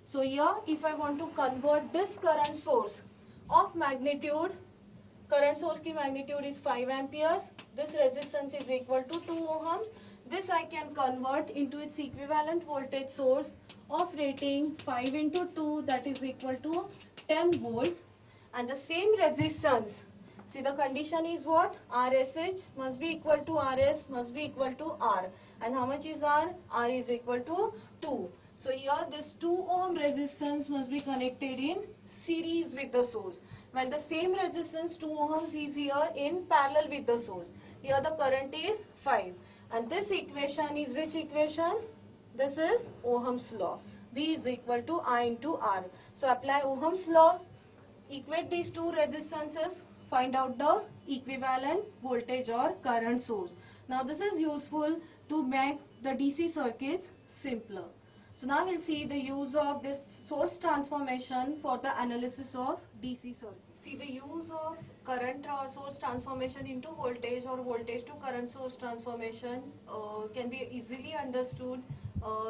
So here if I want to convert this current source of magnitude, current source की magnitude is 5 amperes, this resistance is equal to 2 ohms. This I can convert into its equivalent voltage source of rating 5 into 2, that is equal to 10 volts. And the same resistance, see the condition is what? RSH must be equal to RS must be equal to R. And how much is R? R is equal to 2. So here this 2 ohm resistance must be connected in series with the source. When the same resistance 2 ohms is here in parallel with the source. Here the current is 5. And this equation is which equation? This is Ohm's law. V is equal to I into R. So apply Ohm's law. Equate these two resistances, find out the equivalent voltage or current source. Now this is useful to make the DC circuits simpler. So now we'll see the use of this source transformation for the analysis of DC circuit. See the use of current source transformation into voltage or voltage to current source transformation can be easily understood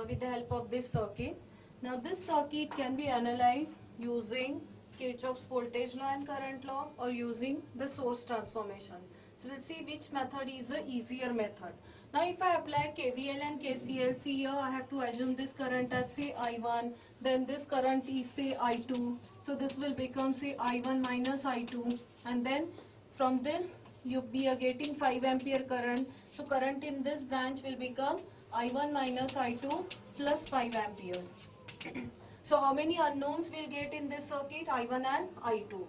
with the help of this circuit. Now this circuit can be analyzed using Kirchhoff's voltage law and current law or using the source transformation. So let's see which method is the easier method. Now if I apply KVL and KCL, see here I have to assume this current as say I1, then this current is say I2. So this will become say I1 minus I2, and then from this you be getting 5 ampere current. So current in this branch will become I1 minus I2 plus 5 amperes. So how many unknowns we'll get in this circuit? I1 and I2.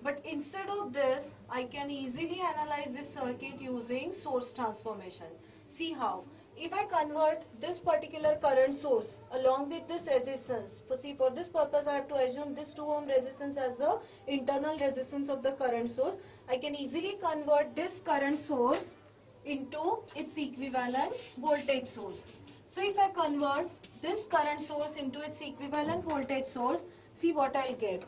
But instead of this, I can easily analyze this circuit using source transformation. See how? If I convert this particular current source along with this resistance, for this purpose I have to assume this 2 ohm resistance as the internal resistance of the current source. I can easily convert this current source into its equivalent voltage source. So if I convert this current source into its equivalent voltage source, see what I'll get.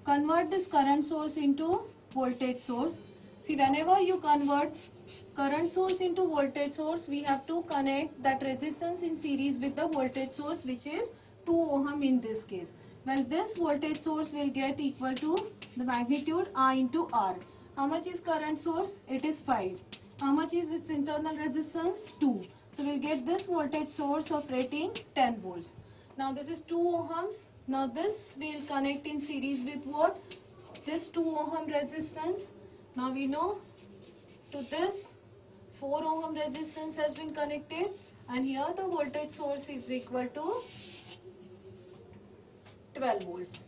Convert this current source into voltage source. See, whenever you convert current source into voltage source, we have to connect that resistance in series with the voltage source, which is 2 ohm in this case. Well, this voltage source will get equal to the magnitude I into R. How much is current source? It is 5. How much is its internal resistance? 2. So we'll get this voltage source of rating 10 volts. Now this is 2 ohms. Now this will connect in series with what? This 2 ohm resistance. Now we know to this 4 ohm resistance has been connected, and here the voltage source is equal to 12 volts.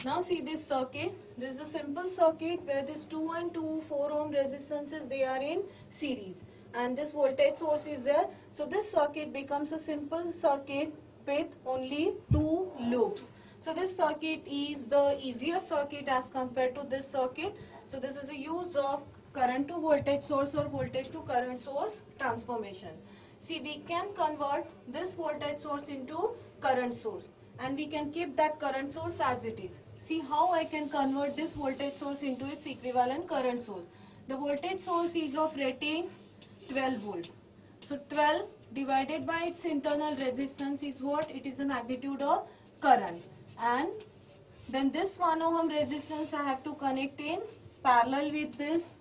Now see this circuit. This is a simple circuit where this 2 and 4 ohm resistances, they are in series, and this voltage source is there. So this circuit becomes a simple circuit with only 2 loops. So this circuit is the easier circuit as compared to this circuit. So this is a use of current to voltage source or voltage to current source transformation. See, we can convert this voltage source into current source, and we can keep that current source as it is. See how I can convert this voltage source into its equivalent current source. The voltage source is of rating 12 volts. So 12 divided by its internal resistance is what? It is the magnitude of current. And then this 1 ohm resistance I have to connect in parallel with this.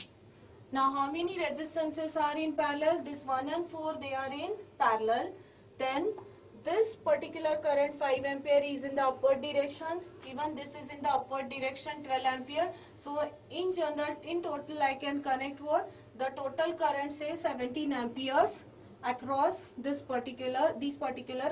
Now how many resistances are in parallel? This 1 and 4, they are in parallel. Then this particular current 5 ampere is in the upward direction. Even this is in the upward direction, 12 ampere. So in general, in total I can connect what? The total current say 17 amperes across these particular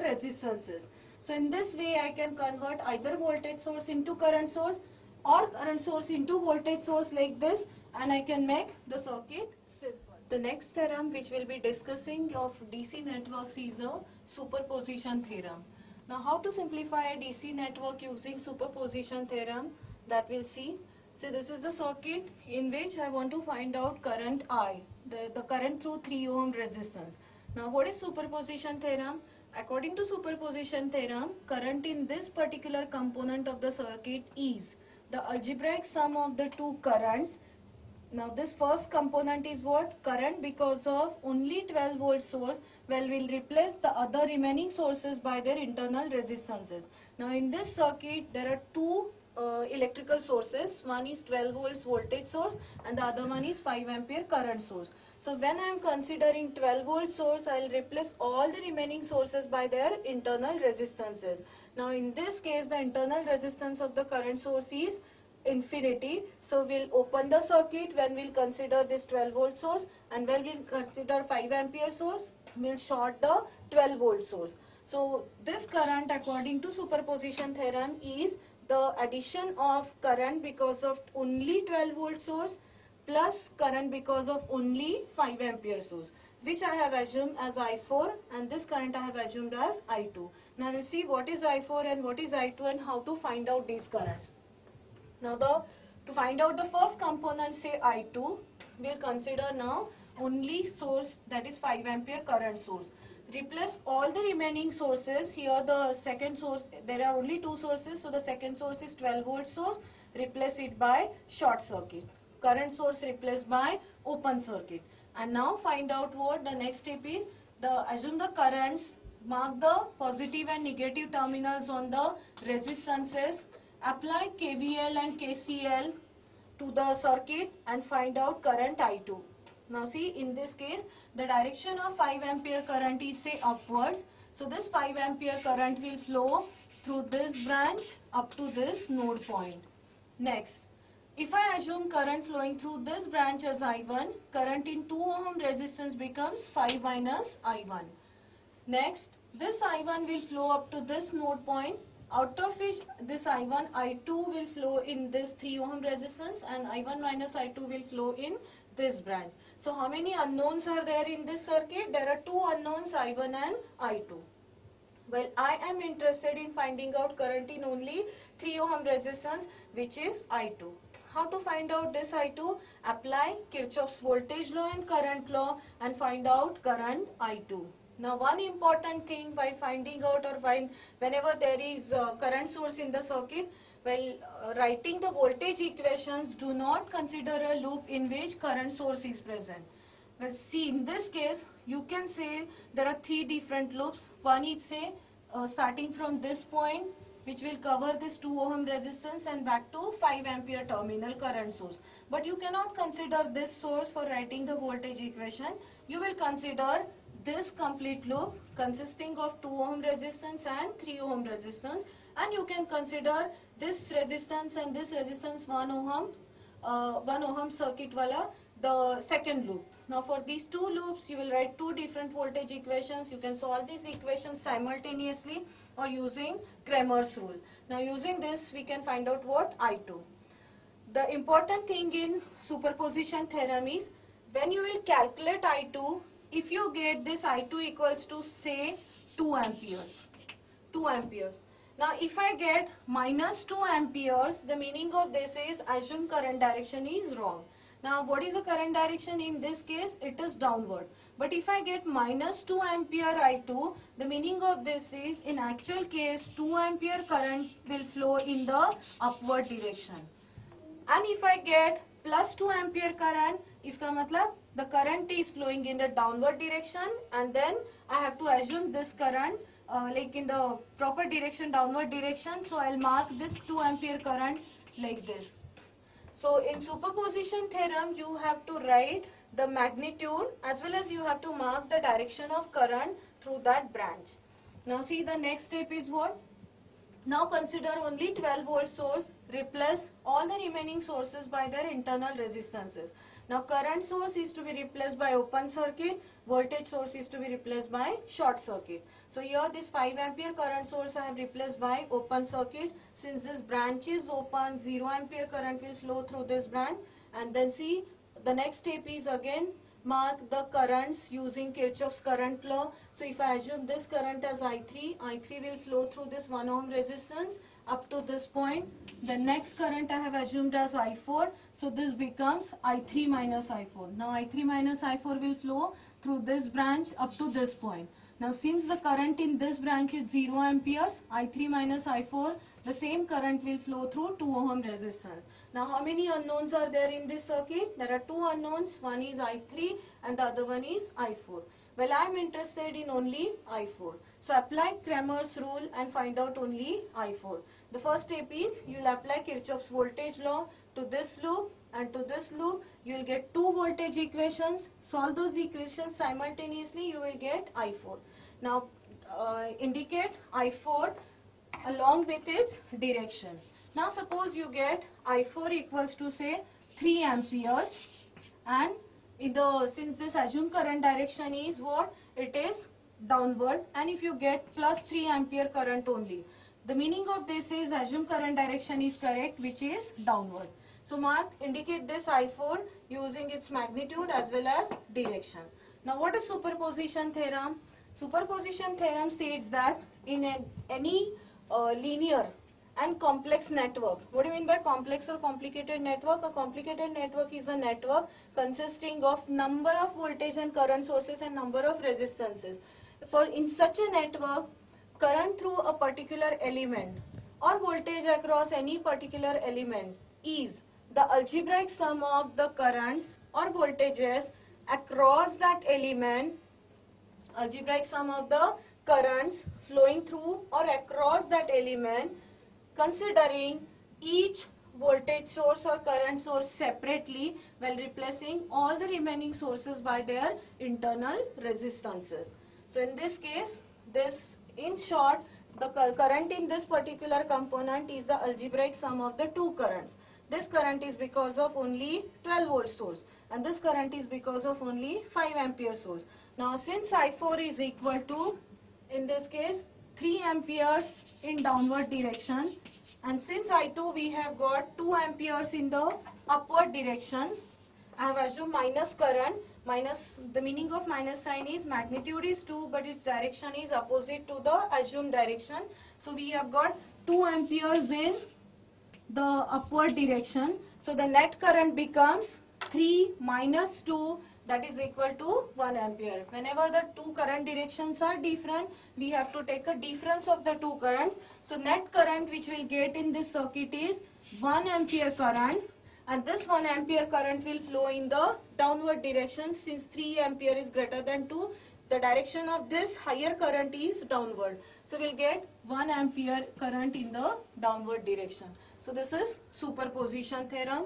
resistances. So in this way I can convert either voltage source into current source or current source into voltage source like this, and I can make the circuit simple. The next theorem which we'll be discussing of DC networks is a superposition theorem. Now how to simplify a DC network using superposition theorem, that we'll see. So this is the circuit in which I want to find out current I, the current through 3 ohm resistance. Now what is superposition theorem? According to superposition theorem, current in this particular component of the circuit is the algebraic sum of the two currents Now this first component is what? Current because of only 12 volt source. Well, we'll replace the other remaining sources by their internal resistances. Now in this circuit there are two electrical sources. One is 12 volts voltage source and the other one is 5 ampere current source. So when I am considering 12 volt source, I will replace all the remaining sources by their internal resistances. Now in this case the internal resistance of the current source is infinity. So we'll open the circuit when we'll consider this 12 volt source, and when we'll consider 5 ampere source, we'll short the 12 volt source. So this current according to superposition theorem is the addition of current because of only 12 volt source plus current because of only 5 ampere source, which I have assumed as I4, and this current I have assumed as I2. Now we'll see what is I4 and what is I2 and how to find out these currents. Now to find out the first component, say I2, we'll consider now only source, that is 5 ampere current source. Replace all the remaining sources. Here the second source, there are only two sources, so the second source is 12 volt source. Replace it by short circuit. Current source replaced by open circuit. And now find out what the next step is. Assume the currents, mark the positive and negative terminals on the resistances. Apply KVL and KCL to the circuit and find out current I2. Now see, in this case the direction of 5 ampere current is say upwards. So this 5 ampere current will flow through this branch up to this node point. Next, if I assume current flowing through this branch as I1, current in 2 ohm resistance becomes 5 minus I1. Next, this I1 will flow up to this node point, out of which this I1, I2 will flow in this 3 ohm resistance, and I1 minus I2 will flow in this branch. So how many unknowns are there in this circuit? There are two unknowns, I1 and I2. Well, I am interested in finding out current in only 3 ohm resistance, which is I2. How to find out this I2? Apply Kirchhoff's voltage law and current law and find out current I2. Now one important thing while finding out, or while whenever there is current source in the circuit, writing the voltage equations, do not consider a loop in which current source is present. Well, see, in this case you can say there are three different loops. One is say starting from this point, which will cover this 2 ohm resistance and back to 5 ampere terminal current source. But you cannot consider this source for writing the voltage equation. You will consider this complete loop consisting of 2 ohm resistance and 3 ohm resistance, and you can consider this resistance and this resistance 1 ohm circuit wala, the second loop. Now for these two loops you will write two different voltage equations. You can solve these equations simultaneously or using Cramer's rule. Now using this we can find out what I2. The important thing in superposition theorem is when you will calculate I2, if you get this I2 equals to say 2 amperes. Now if I get minus 2 amperes, the meaning of this is assume current direction is wrong. Now what is the current direction? In this case it is downward. But if I get minus 2 ampere I2, the meaning of this is in actual case 2 ampere current will flow in the upward direction. And if I get plus 2 ampere current, iska matlab the current is flowing in the downward direction, and then I have to assume this current like in the proper direction, downward direction. So I'll mark this 2 ampere current like this. So in superposition theorem you have to write the magnitude as well as you have to mark the direction of current through that branch. Now see, the next step is what? Now consider only 12 volt source, replace all the remaining sources by their internal resistances. Now current source is to be replaced by open circuit, voltage source is to be replaced by short circuit. So here this 5 ampere current source I have replaced by open circuit. Since this branch is open, 0 ampere current will flow through this branch. And then see, the next step is again mark the currents using Kirchhoff's current law. So if I assume this current as I3 will flow through this 1 ohm resistance up to this point. The next current I have assumed as I4. So this becomes I3 minus I4. Now I3 minus I4 will flow through this branch up to this point. Now since the current in this branch is 0 amperes, I3 minus I4, the same current will flow through 2 ohm resistance. Now how many unknowns are there in this circuit? There are two unknowns, one is I3 and the other one is I4. Well, I am interested in only I4. So apply Cramer's rule and find out only I4. The first step is you will apply Kirchhoff's voltage law to this loop and to this loop. You will get two voltage equations. Solve those equations simultaneously, you will get I4. Now indicate I4 along with its direction. Now suppose you get I4 equals to say 3 amperes, and since this assumed current direction is what? It is downward, and if you get plus 3 ampere current only, the meaning of this is assumed current direction is correct, which is downward. So mark, indicate this I4 using its magnitude as well as direction. Now what is superposition theorem? Superposition theorem states that in any linear and complex network. What do you mean by complex or complicated network? A complicated network is a network consisting of number of voltage and current sources and number of resistances. In such a network, current through a particular element or voltage across any particular element is the algebraic sum of the currents or voltages across that element, algebraic sum of the currents flowing through or across that element, considering each voltage source or current source separately while replacing all the remaining sources by their internal resistances. So in this case, in short, the current in this particular component is the algebraic sum of the two currents. This current is because of only 12 volt source and this current is because of only 5 ampere source. Now since I4 is equal to, in this case, 3 amperes in downward direction, and since I2 we have got 2 amperes in the upward direction, I have assumed minus current. Minus, the meaning of minus sign is magnitude is 2 but its direction is opposite to the assumed direction. So we have got 2 amperes in the upward direction. So the net current becomes 3 minus 2, that is equal to 1 ampere. Whenever the two current directions are different, we have to take a difference of the two currents. So net current which we'll get in this circuit is 1 ampere current, and this 1 ampere current will flow in the downward direction. Since 3 ampere is greater than 2, the direction of this higher current is downward. So we'll get 1 ampere current in the downward direction. So this is superposition theorem.